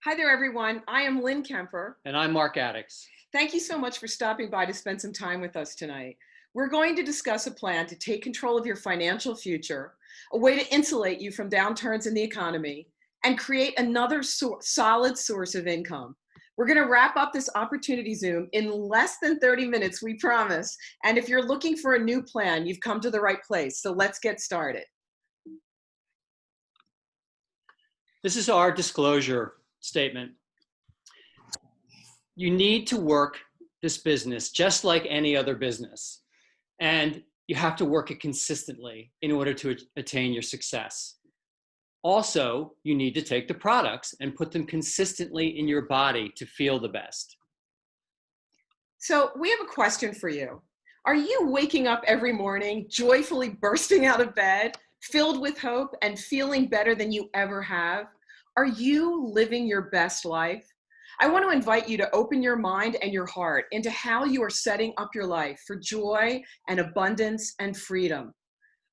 Hi there, everyone. I am Lynne Kemper. And I'm Mark Attix. Thank you so much for stopping by to spend some time with us tonight. We're going to discuss a plan to take control of your financial future, a way to insulate you from downturns in the economy, and create another solid source of income. We're going to wrap up this opportunity Zoom in less than 30 minutes, we promise. And if you're looking for a new plan, you've come to the right place. So let's get started. This is our disclosure statement. You need to work this business just like any other business, and you have to work it consistently in order to attain your success. Also, you need to take the products and put them consistently in your body to feel the best. So we have a question for you. Are you waking up every morning joyfully bursting out of bed, filled with hope and feeling better than you ever have? Are you living your best life? I want to invite you to open your mind and your heart into how you are setting up your life for joy and abundance and freedom.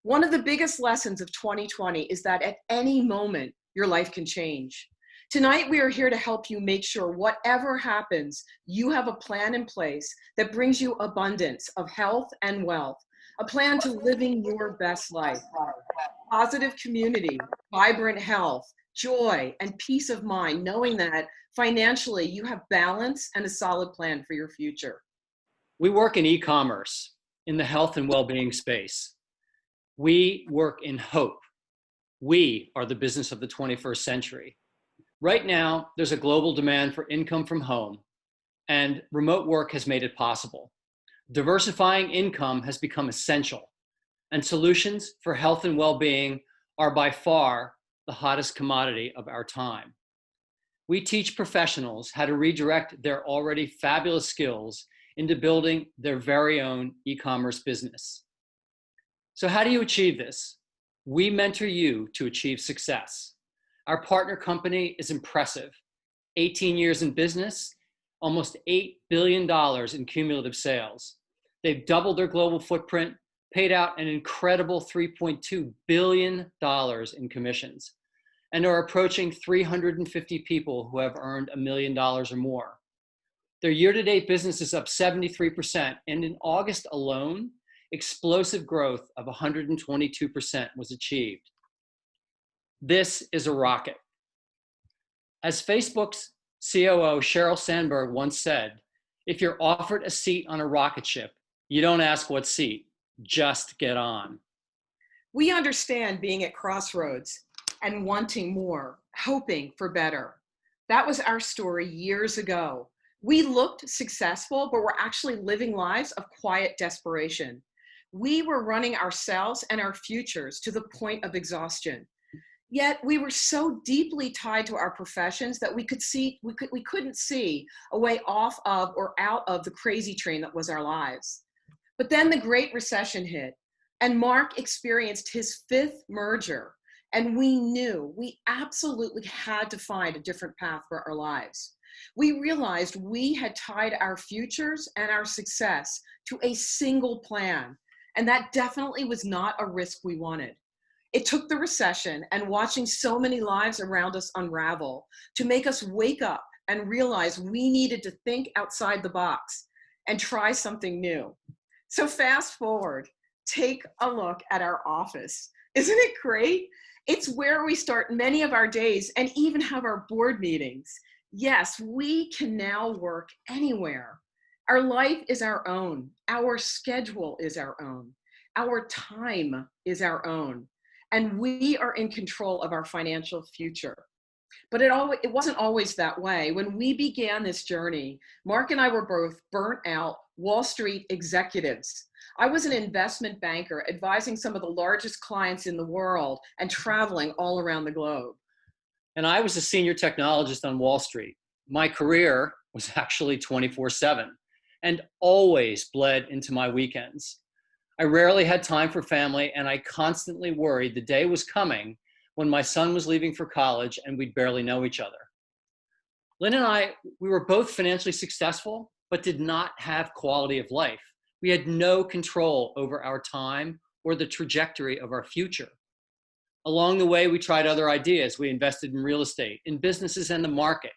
One of the biggest lessons of 2020 is that at any moment, your life can change. Tonight, we are here to help you make sure whatever happens, you have a plan in place that brings you abundance of health and wealth, a plan to living your best life, positive community, vibrant health, joy, and peace of mind, knowing that financially you have balance and a solid plan for your future. We work in e-commerce in the health and well-being space. We work in hope. We are the business of the 21st century. Right now, there's a global demand for income from home, and remote work has made it possible. Diversifying income has become essential, and solutions for health and well-being are by far the hottest commodity of our time. We teach professionals how to redirect their already fabulous skills into building their very own e-commerce business. So how do you achieve this? We mentor you to achieve success. Our partner company is impressive. 18 years in business, almost $8 billion in cumulative sales. They've doubled their global footprint, paid out an incredible $3.2 billion in commissions, and are approaching 350 people who have earned $1 million or more. Their year-to-date business is up 73%, and in August alone, explosive growth of 122% was achieved. This is a rocket. As Facebook's COO Sheryl Sandberg once said, if you're offered a seat on a rocket ship, you don't ask what seat, just get on. We understand being at crossroads and wanting more, hoping for better. That was our story years ago. We looked successful, but we're actually living lives of quiet desperation. We were running ourselves and our futures to the point of exhaustion. Yet we were so deeply tied to our professions that we couldn't see a way off of or out of the crazy train that was our lives. But then the Great Recession hit, and Mark experienced his 5th merger, and we knew we absolutely had to find a different path for our lives. We realized we had tied our futures and our success to a single plan, and that definitely was not a risk we wanted. It took the recession and watching so many lives around us unravel to make us wake up and realize we needed to think outside the box and try something new. So fast forward, take a look at our office. Isn't it great? It's where we start many of our days and even have our board meetings. Yes, we can now work anywhere. Our life is our own. Our schedule is our own. Our time is our own. And we are in control of our financial future. But it wasn't always that way. When we began this journey, Mark and I were both burnt out Wall Street executives. I was an investment banker advising some of the largest clients in the world and traveling all around the globe. And I was a senior technologist on Wall Street. My career was actually 24/7 and always bled into my weekends. I rarely had time for family, and I constantly worried the day was coming when my son was leaving for college and we'd barely know each other. Lynn and I, we were both financially successful, but did not have quality of life. We had no control over our time or the trajectory of our future. Along the way, we tried other ideas. We invested in real estate, in businesses and the market.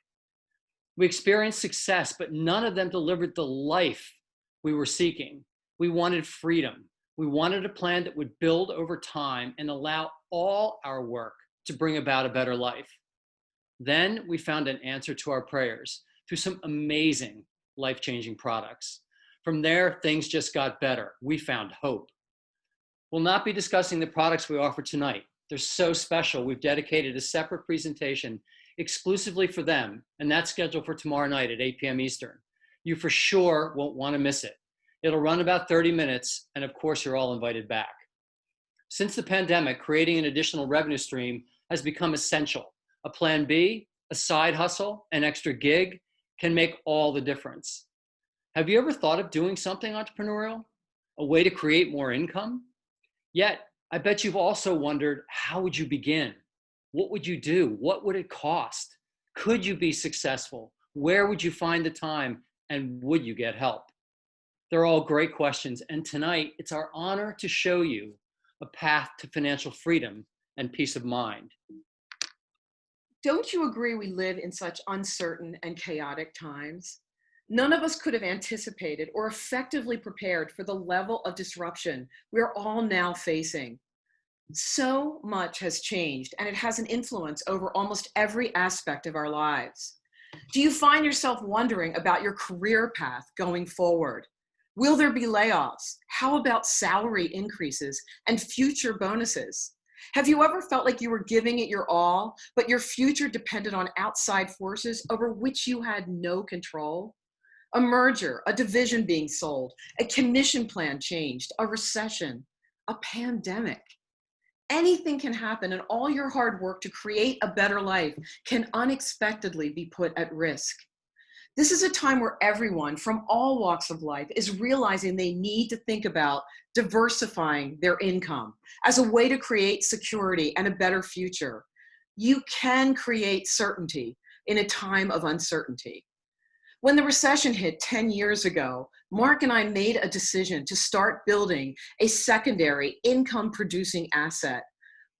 We experienced success, but none of them delivered the life we were seeking. We wanted freedom. We wanted a plan that would build over time and allow all our work to bring about a better life. Then we found an answer to our prayers through some amazing life-changing products. From there, things just got better. We found hope. We'll not be discussing the products we offer tonight. They're so special, we've dedicated a separate presentation exclusively for them, and that's scheduled for tomorrow night at 8 p.m. Eastern. You for sure won't want to miss it. It'll run about 30 minutes, and of course, you're all invited back. Since the pandemic, creating an additional revenue stream has become essential. A plan B, a side hustle, an extra gig can make all the difference. Have you ever thought of doing something entrepreneurial? A way to create more income? Yet, I bet you've also wondered, how would you begin? What would you do? What would it cost? Could you be successful? Where would you find the time? And would you get help? They're all great questions. And tonight, it's our honor to show you a path to financial freedom and peace of mind. Don't you agree we live in such uncertain and chaotic times? None of us could have anticipated or effectively prepared for the level of disruption we're all now facing. So much has changed, and it has an influence over almost every aspect of our lives. Do you find yourself wondering about your career path going forward? Will there be layoffs? How about salary increases and future bonuses? Have you ever felt like you were giving it your all, but your future depended on outside forces over which you had no control? A merger, a division being sold, a commission plan changed, a recession, a pandemic. Anything can happen, and all your hard work to create a better life can unexpectedly be put at risk. This is a time where everyone from all walks of life is realizing they need to think about diversifying their income as a way to create security and a better future. You can create certainty in a time of uncertainty. When the recession hit 10 years ago, Mark and I made a decision to start building a secondary income-producing asset.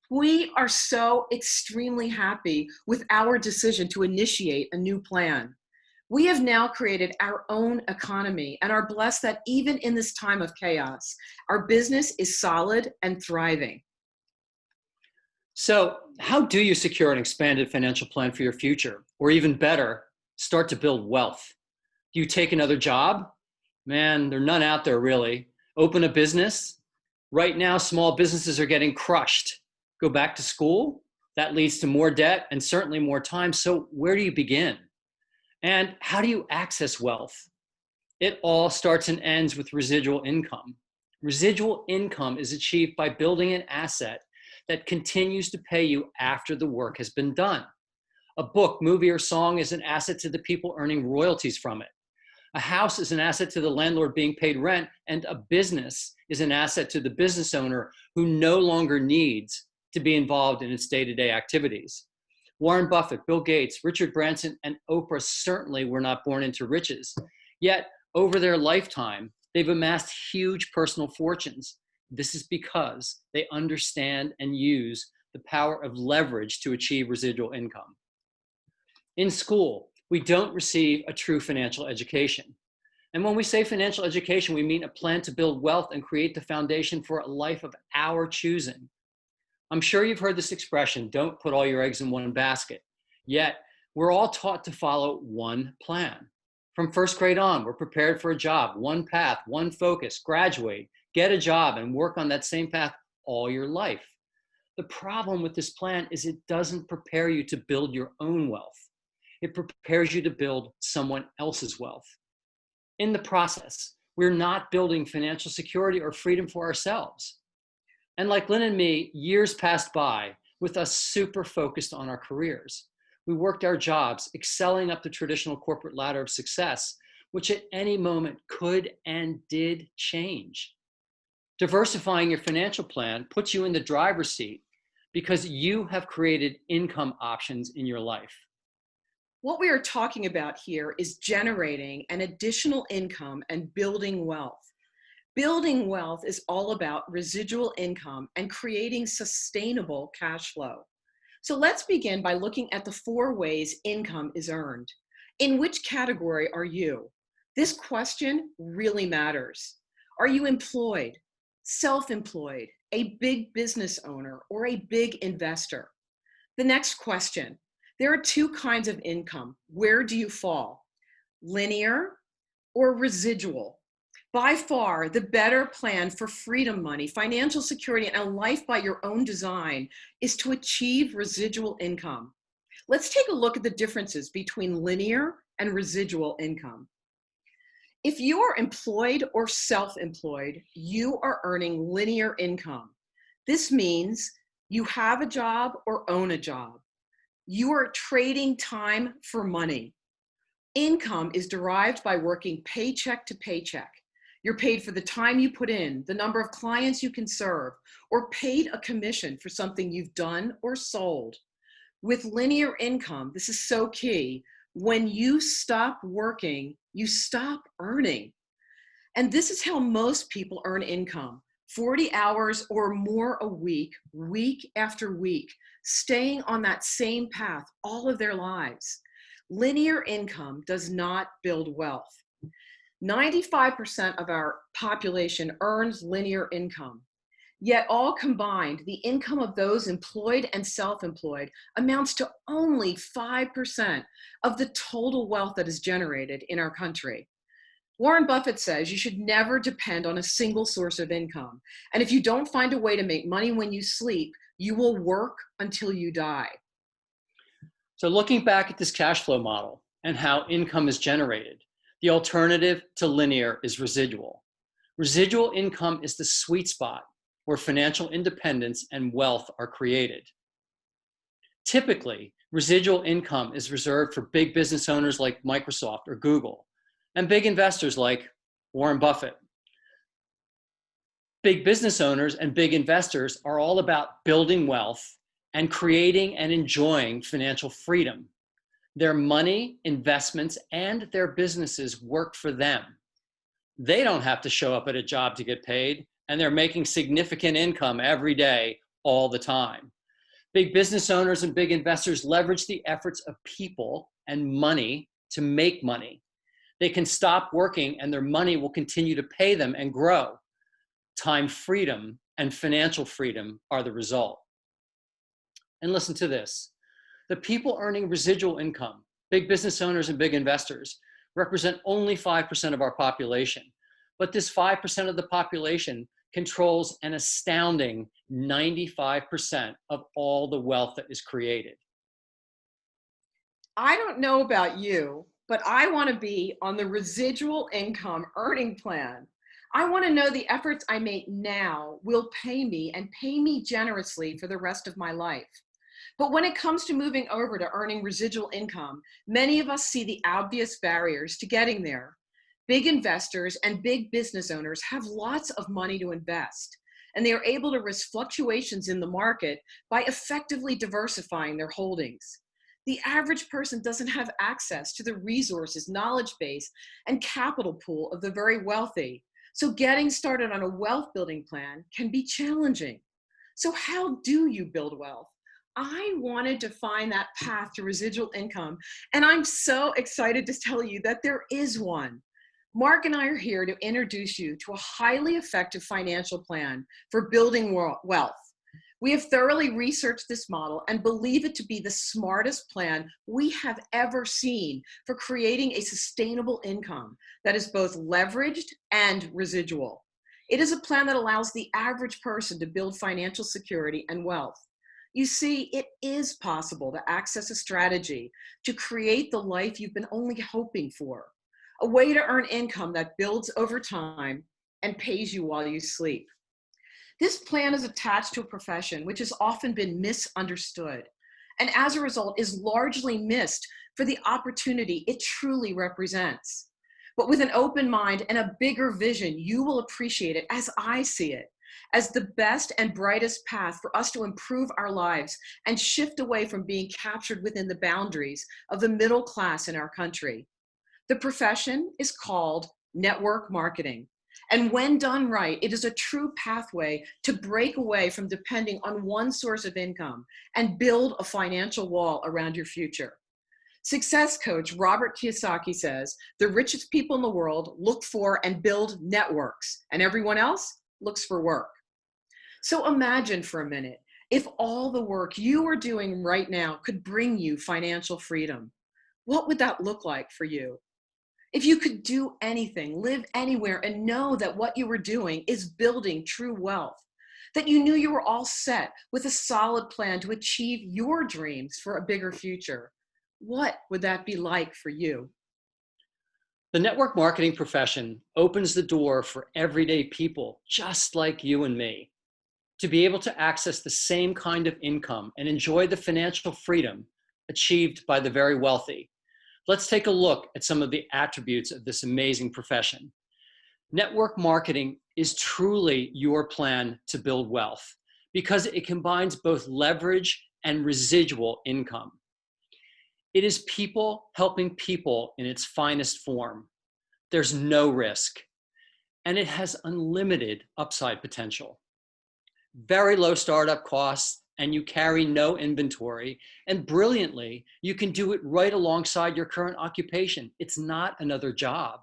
We are so extremely happy with our decision to initiate a new plan. We have now created our own economy and are blessed that even in this time of chaos, our business is solid and thriving. So, how do you secure an expanded financial plan for your future? Or even better, start to build wealth? Do you take another job? Man, there are none out there really. Open a business? Right now, small businesses are getting crushed. Go back to school? That leads to more debt and certainly more time. So where do you begin? And how do you access wealth? It all starts and ends with residual income. Residual income is achieved by building an asset that continues to pay you after the work has been done. A book, movie, or song is an asset to the people earning royalties from it. A house is an asset to the landlord being paid rent, and a business is an asset to the business owner who no longer needs to be involved in its day-to-day activities. Warren Buffett, Bill Gates, Richard Branson, and Oprah certainly were not born into riches. Yet, over their lifetime, they've amassed huge personal fortunes. This is because they understand and use the power of leverage to achieve residual income. In school, we don't receive a true financial education. And when we say financial education, we mean a plan to build wealth and create the foundation for a life of our choosing. I'm sure you've heard this expression, don't put all your eggs in one basket. Yet, we're all taught to follow one plan. From first grade on, we're prepared for a job, one path, one focus, graduate, get a job, and work on that same path all your life. The problem with this plan is it doesn't prepare you to build your own wealth. It prepares you to build someone else's wealth. In the process, we're not building financial security or freedom for ourselves. And like Lynne and me, years passed by with us super focused on our careers. We worked our jobs, excelling up the traditional corporate ladder of success, which at any moment could and did change. Diversifying your financial plan puts you in the driver's seat because you have created income options in your life. What we are talking about here is generating an additional income and building wealth. Building wealth is all about residual income and creating sustainable cash flow. So let's begin by looking at the 4 ways income is earned. In which category are you? This question really matters. Are you employed, self-employed, a big business owner, or a big investor? The next question, there are two kinds of income. Where do you fall? Linear or residual? By far, the better plan for freedom money, financial security, and a life by your own design is to achieve residual income. Let's take a look at the differences between linear and residual income. If you are employed or self-employed, you are earning linear income. This means you have a job or own a job. You are trading time for money. Income is derived by working paycheck to paycheck. You're paid for the time you put in, the number of clients you can serve, or paid a commission for something you've done or sold. With linear income, this is so key. When you stop working, you stop earning. And this is how most people earn income. 40 hours or more a week, week after week, staying on that same path all of their lives. Linear income does not build wealth. 95% of our population earns linear income. Yet all combined, the income of those employed and self-employed amounts to only 5% of the total wealth that is generated in our country. Warren Buffett says you should never depend on a single source of income. And if you don't find a way to make money when you sleep, you will work until you die. So looking back at this cash flow model and how income is generated, the alternative to linear is residual. Residual income is the sweet spot where financial independence and wealth are created. Typically, residual income is reserved for big business owners like Microsoft or Google, and big investors like Warren Buffett. Big business owners and big investors are all about building wealth and creating and enjoying financial freedom. Their money, investments, and their businesses work for them. They don't have to show up at a job to get paid, and they're making significant income every day, all the time. Big business owners and big investors leverage the efforts of people and money to make money. They can stop working and their money will continue to pay them and grow. Time freedom and financial freedom are the result. And listen to this. The people earning residual income, big business owners and big investors, represent only 5% of our population. But this 5% of the population controls an astounding 95% of all the wealth that is created. I don't know about you, but I want to be on the residual income earning plan. I want to know the efforts I make now will pay me and pay me generously for the rest of my life. But when it comes to moving over to earning residual income, many of us see the obvious barriers to getting there. Big investors and big business owners have lots of money to invest, and they are able to risk fluctuations in the market by effectively diversifying their holdings. The average person doesn't have access to the resources, knowledge base, and capital pool of the very wealthy. So getting started on a wealth building plan can be challenging. So how do you build wealth? I wanted to find that path to residual income, and I'm so excited to tell you that there is one. Mark and I are here to introduce you to a highly effective financial plan for building wealth. We have thoroughly researched this model and believe it to be the smartest plan we have ever seen for creating a sustainable income that is both leveraged and residual. It is a plan that allows the average person to build financial security and wealth. You see, it is possible to access a strategy to create the life you've been only hoping for, a way to earn income that builds over time and pays you while you sleep. This plan is attached to a profession which has often been misunderstood, and as a result is largely missed for the opportunity it truly represents. But with an open mind and a bigger vision, you will appreciate it, as I see it, as the best and brightest path for us to improve our lives and shift away from being captured within the boundaries of the middle class in our country. The profession is called network marketing. And when done right, it is a true pathway to break away from depending on one source of income and build a financial wall around your future. Success coach Robert Kiyosaki says the richest people in the world look for and build networks, and everyone else looks for work. So imagine for a minute if all the work you are doing right now could bring you financial freedom. What would that look like for you? If you could do anything, live anywhere, and know that what you were doing is building true wealth, that you knew you were all set with a solid plan to achieve your dreams for a bigger future, what would that be like for you? The network marketing profession opens the door for everyday people just like you and me to be able to access the same kind of income and enjoy the financial freedom achieved by the very wealthy. Let's take a look at some of the attributes of this amazing profession. Network marketing is truly your plan to build wealth because it combines both leverage and residual income. It is people helping people in its finest form. There's no risk, and it has unlimited upside potential. Very low startup costs, and you carry no inventory. And brilliantly, you can do it right alongside your current occupation. It's not another job.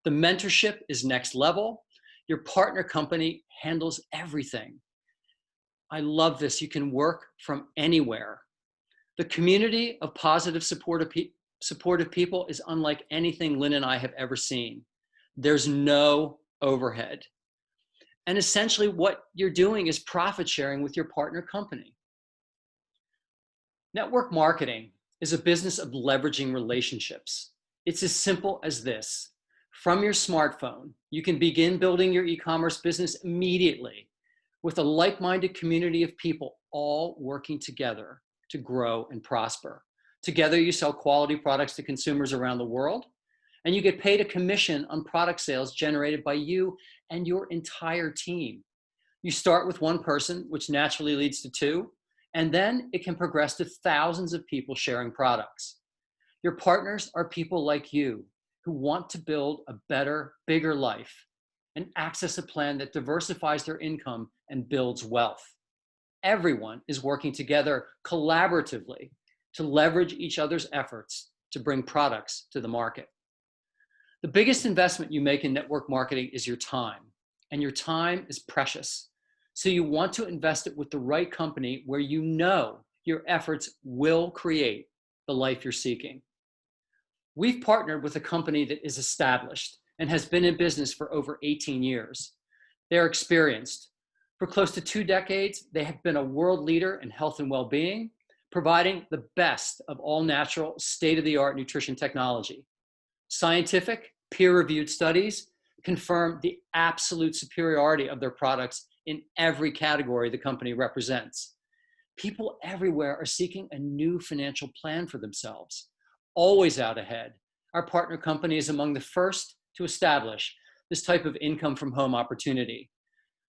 The mentorship is next level. Your partner company handles everything. I love this. You can work from anywhere. The community of positive, supportive people is unlike anything Lynn and I have ever seen. There's no overhead. And essentially what you're doing is profit sharing with your partner company. Network marketing is a business of leveraging relationships. It's as simple as this. From your smartphone, you can begin building your e-commerce business immediately with a like-minded community of people all working together to grow and prosper. Together, you sell quality products to consumers around the world, and you get paid a commission on product sales generated by you and your entire team. You start with one person, which naturally leads to two, and then it can progress to thousands of people sharing products. Your partners are people like you who want to build a better, bigger life and access a plan that diversifies their income and builds wealth. Everyone is working together collaboratively to leverage each other's efforts to bring products to the market. The biggest investment you make in network marketing is your time, and your time is precious. So you want to invest it with the right company where you know your efforts will create the life you're seeking. We've partnered with a company that is established and has been in business for over 18 years. They're experienced. For close to 2 decades, they have been a world leader in health and well-being, providing the best of all natural, state-of-the-art nutrition technology. Scientific, peer-reviewed studies confirm the absolute superiority of their products in every category the company represents. People everywhere are seeking a new financial plan for themselves, always out ahead. Our partner company is among the first to establish this type of income from home opportunity.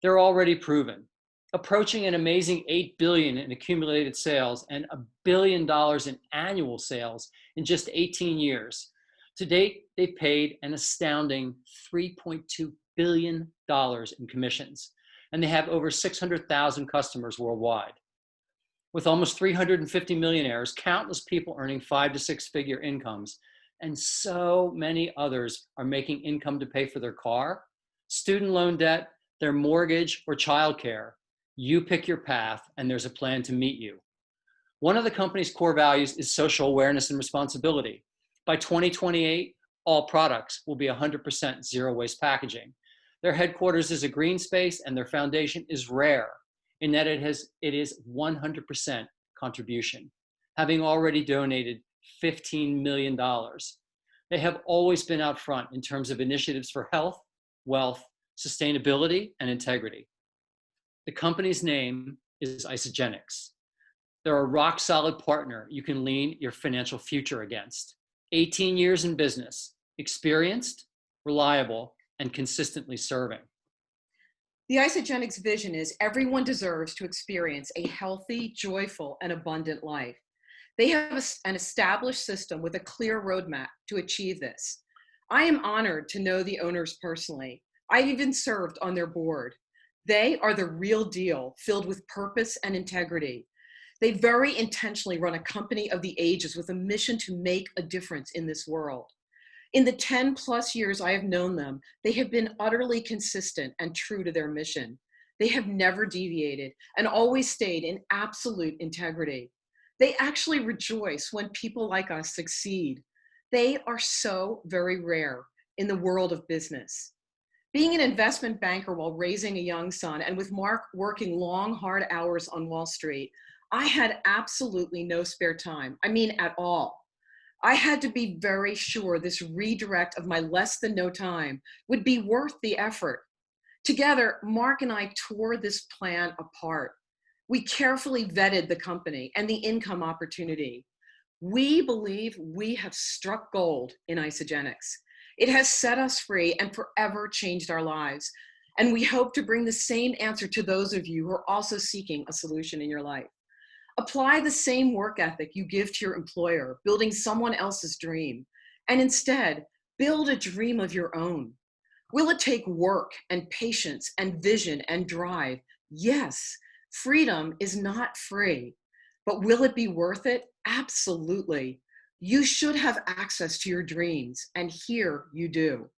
They're already proven, approaching an amazing $8 billion in accumulated sales and $1 billion in annual sales in just 18 years. To date, they've paid an astounding $3.2 billion in commissions, and they have over 600,000 customers worldwide. With almost 350 millionaires, countless people earning 5 to 6 figure incomes, and so many others are making income to pay for their car, student loan debt, their mortgage, or childcare. You pick your path, and there's a plan to meet you. One of the company's core values is social awareness and responsibility. By 2028, all products will be 100% zero waste packaging. Their headquarters is a green space, and their foundation is rare in that it is 100% contribution, having already donated $15 million. They have always been out front in terms of initiatives for health, wealth, sustainability, and integrity. The company's name is Isagenix. They're a rock-solid partner you can lean your financial future against. 18 years in business, experienced, reliable, and consistently serving. The Isagenix vision is everyone deserves to experience a healthy, joyful, and abundant life. They have an established system with a clear roadmap to achieve this. I am honored to know the owners personally. I've even served on their board. They are the real deal, filled with purpose and integrity. They very intentionally run a company of the ages with a mission to make a difference in this world. In the 10 plus years I have known them, they have been utterly consistent and true to their mission. They have never deviated and always stayed in absolute integrity. They actually rejoice when people like us succeed. They are so very rare in the world of business. Being an investment banker while raising a young son, and with Mark working long, hard hours on Wall Street, I had absolutely no spare time. I mean, at all. I had to be very sure this redirect of my less than no time would be worth the effort. Together, Mark and I tore this plan apart. We carefully vetted the company and the income opportunity. We believe we have struck gold in Isagenix. It has set us free and forever changed our lives. And we hope to bring the same answer to those of you who are also seeking a solution in your life. Apply the same work ethic you give to your employer, building someone else's dream, and instead build a dream of your own. Will it take work and patience and vision and drive? Yes, freedom is not free, but will it be worth it? Absolutely. You should have access to your dreams, and here you do.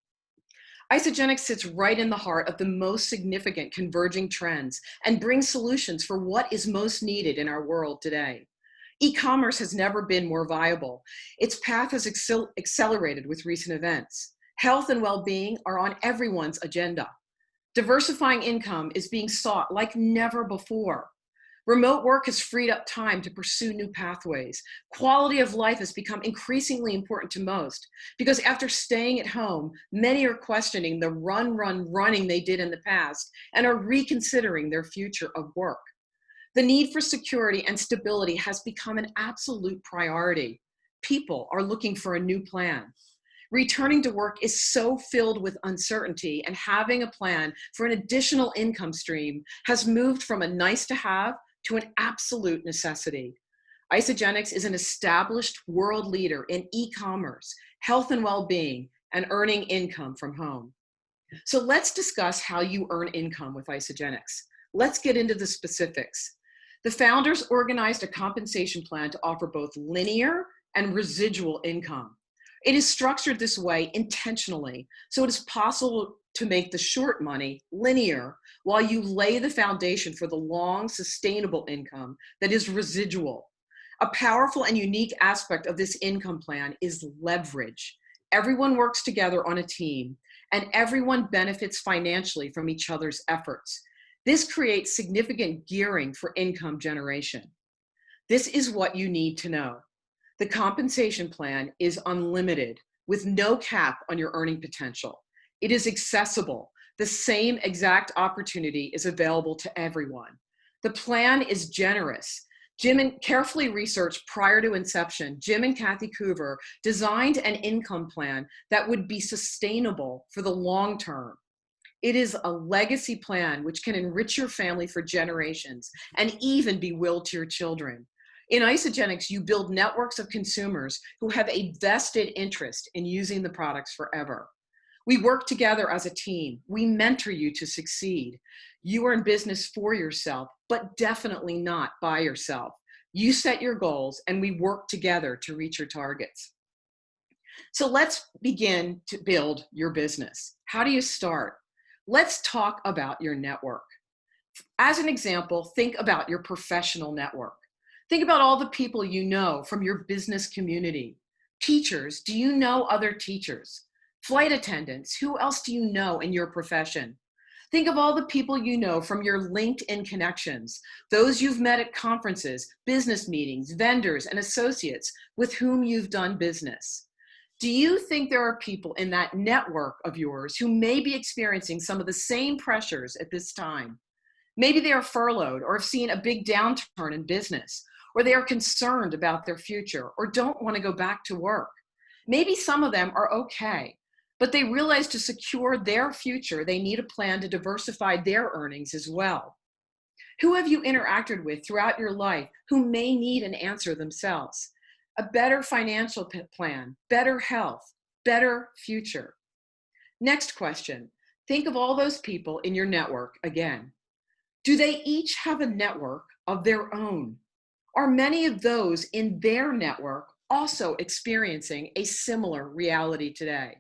Isagenix sits right in the heart of the most significant converging trends and brings solutions for what is most needed in our world today. E-commerce has never been more viable. Its path has accelerated with recent events. Health and well-being are on everyone's agenda. Diversifying income is being sought like never before. Remote work has freed up time to pursue new pathways. Quality of life has become increasingly important to most because after staying at home, many are questioning the running they did in the past and are reconsidering their future of work. The need for security and stability has become an absolute priority. People are looking for a new plan. Returning to work is so filled with uncertainty, and having a plan for an additional income stream has moved from a nice to have to an absolute necessity. Isagenix is an established world leader in e-commerce, health and well-being, and earning income from home. So let's discuss how you earn income with Isagenix. Let's get into the specifics. The founders organized a compensation plan to offer both linear and residual income. It is structured this way intentionally, so it is possible to make the short money linear while you lay the foundation for the long, sustainable income that is residual. A powerful and unique aspect of this income plan is leverage. Everyone works together on a team, and everyone benefits financially from each other's efforts. This creates significant gearing for income generation. This is what you need to know. The compensation plan is unlimited with no cap on your earning potential. It is accessible. The same exact opportunity is available to everyone. The plan is generous. Carefully researched prior to inception, Jim and Kathy Coover designed an income plan that would be sustainable for the long term. It is a legacy plan which can enrich your family for generations and even be willed to your children. In Isagenix, you build networks of consumers who have a vested interest in using the products forever. We work together as a team. We mentor you to succeed. You are in business for yourself, but definitely not by yourself. You set your goals and we work together to reach your targets. So let's begin to build your business. How do you start? Let's talk about your network. As an example, think about your professional network. Think about all the people you know from your business community. Teachers, do you know other teachers? Flight attendants, who else do you know in your profession? Think of all the people you know from your LinkedIn connections, those you've met at conferences, business meetings, vendors, and associates with whom you've done business. Do you think there are people in that network of yours who may be experiencing some of the same pressures at this time? Maybe they are furloughed or have seen a big downturn in business, or they are concerned about their future or don't want to go back to work. Maybe some of them are okay, but they realize to secure their future, they need a plan to diversify their earnings as well. Who have you interacted with throughout your life who may need an answer themselves? A better financial plan, better health, better future. Next question, think of all those people in your network again. Do they each have a network of their own? Are many of those in their network also experiencing a similar reality today?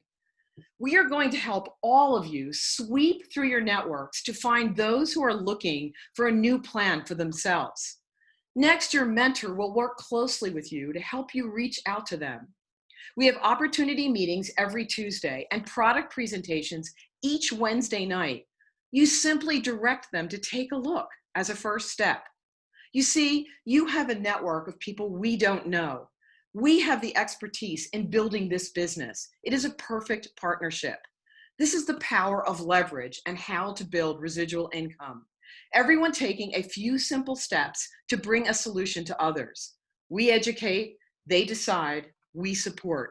We are going to help all of you sweep through your networks to find those who are looking for a new plan for themselves. Next, your mentor will work closely with you to help you reach out to them. We have opportunity meetings every Tuesday and product presentations each Wednesday night. You simply direct them to take a look as a first step. You see, you have a network of people we don't know. We have the expertise in building this business. It is a perfect partnership. This is the power of leverage and how to build residual income. Everyone taking a few simple steps to bring a solution to others. We educate, they decide, we support.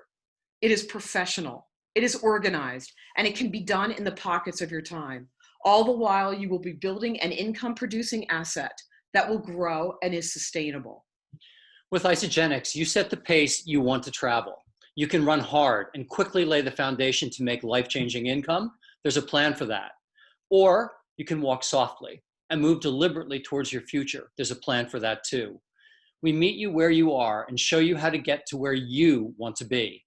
It is professional, it is organized, and it can be done in the pockets of your time. All the while, you will be building an income-producing asset that will grow and is sustainable. With Isagenix, you set the pace you want to travel. You can run hard and quickly lay the foundation to make life-changing income. There's a plan for that. Or you can walk softly and move deliberately towards your future. There's a plan for that too. We meet you where you are and show you how to get to where you want to be.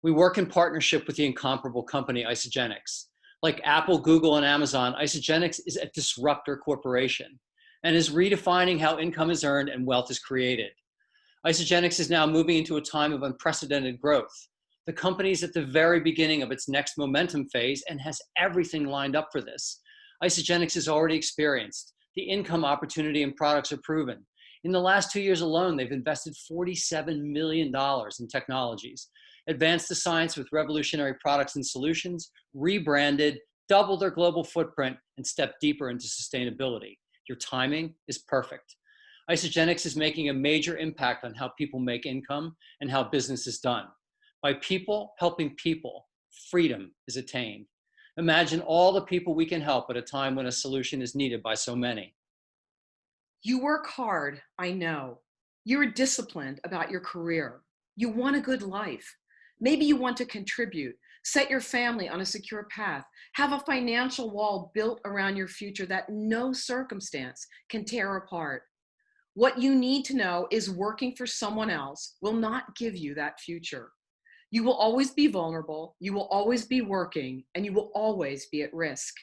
We work in partnership with the incomparable company Isagenix. Like Apple, Google, and Amazon, Isagenix is a disruptor corporation and is redefining how income is earned and wealth is created. Isagenix is now moving into a time of unprecedented growth. The company is at the very beginning of its next momentum phase and has everything lined up for this. Isagenix has already experienced. The income opportunity and products are proven. In the last 2 years alone, they've invested $47 million in technologies, advanced the science with revolutionary products and solutions, rebranded, doubled their global footprint, and stepped deeper into sustainability. Your timing is perfect. Isagenix is making a major impact on how people make income and how business is done. By people helping people, freedom is attained. Imagine all the people we can help at a time when a solution is needed by so many. You work hard, I know. You're disciplined about your career. You want a good life. Maybe you want to contribute, set your family on a secure path, have a financial wall built around your future that no circumstance can tear apart. What you need to know is working for someone else will not give you that future. You will always be vulnerable, you will always be working, and you will always be at risk.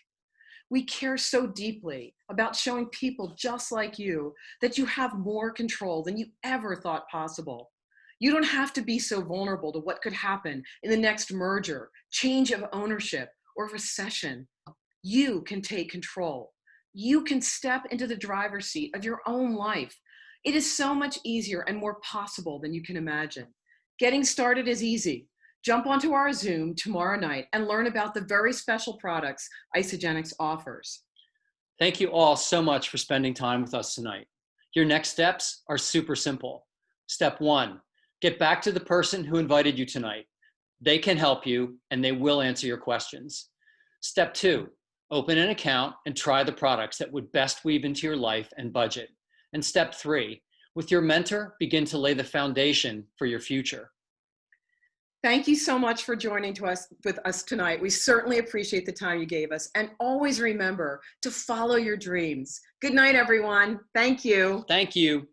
We care so deeply about showing people just like you that you have more control than you ever thought possible. You don't have to be so vulnerable to what could happen in the next merger, change of ownership, or recession. You can take control. You can step into the driver's seat of your own life. It is so much easier and more possible than you can imagine. Getting started is easy. Jump onto our Zoom tomorrow night and learn about the very special products Isagenix offers. Thank you all so much for spending time with us tonight. Your next steps are super simple. Step 1, get back to the person who invited you tonight. They can help you and they will answer your questions. Step 2, open an account and try the products that would best weave into your life and budget. And step 3, with your mentor, begin to lay the foundation for your future. Thank you so much for joining with us tonight. We certainly appreciate the time you gave us. And always remember to follow your dreams. Good night, everyone. Thank you. Thank you.